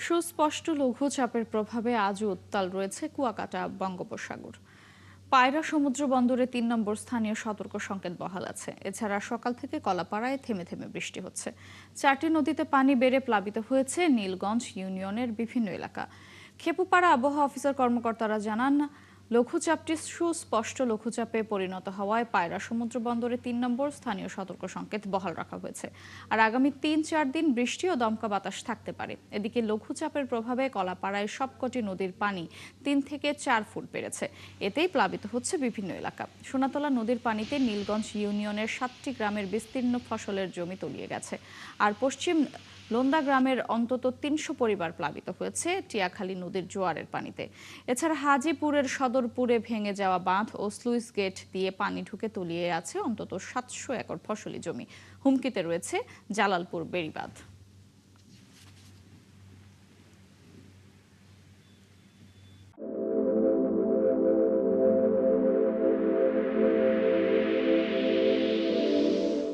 সুস্পষ্ট লঘুচাপের প্রভাবে আজও উত্তাল রয়েছে কুয়াকাটা বঙ্গোপসাগর। পায়রা সমুদ্র বন্দরে ৩ নম্বর স্থানীয় সতর্ক সংকেত বহাল আছে। এছাড়া সকাল থেকে কলাপাড়ায় থেমে থেমে বৃষ্টি হচ্ছে। ৪টি নদীতে পানি বেড়ে প্লাবিত হয়েছে নীলগঞ্জ ইউনিয়নের বিভিন্ন এলাকা। খেপুপাড়া আবহাওয়া অফিসার কর্মকর্তারা জানান, লঘুচাপটি সুস্পষ্ট লঘুচাপে পরিণত হওয়ায় পায়রা সমুদ্র বন্দরে ৩ নম্বর স্থানীয় সতর্ক সংকেত বহাল রাখা হয়েছে। আর আগামী ৩-৪ দিন বৃষ্টি ও দমকা বাতাস থাকতে পারে। এদিকে লঘুচাপের প্রভাবে কলাপাড়ায় সবকটি নদীর পানি ৩ থেকে ৪ ফুট বেড়েছে। এতেই প্লাবিত হচ্ছে বিভিন্ন এলাকা। সোনাতলা নদীর পানিতে নীলগঞ্জ ইউনিয়নের ৭টি গ্রামের বিস্তীর্ণ ফসলের জমি তলিয়ে গেছে। আর পশ্চিম লোন্দা গ্রামের অন্তত ৩০০ পরিবার প্লাবিত হয়েছে টিয়াখালী নদীর জোয়ারের পানিতে। এছাড়া হাজীপুরের সদরপুরে ভেঙে যাওয়া বাঁধ ও স্লুইস গেট দিয়ে পানি ঢুকে তলিয়ে আছে অন্তত ৭০০ একর ফসলি জমি। হুমকিতে রয়েছে জালালপুর বেড়িবাঁধ।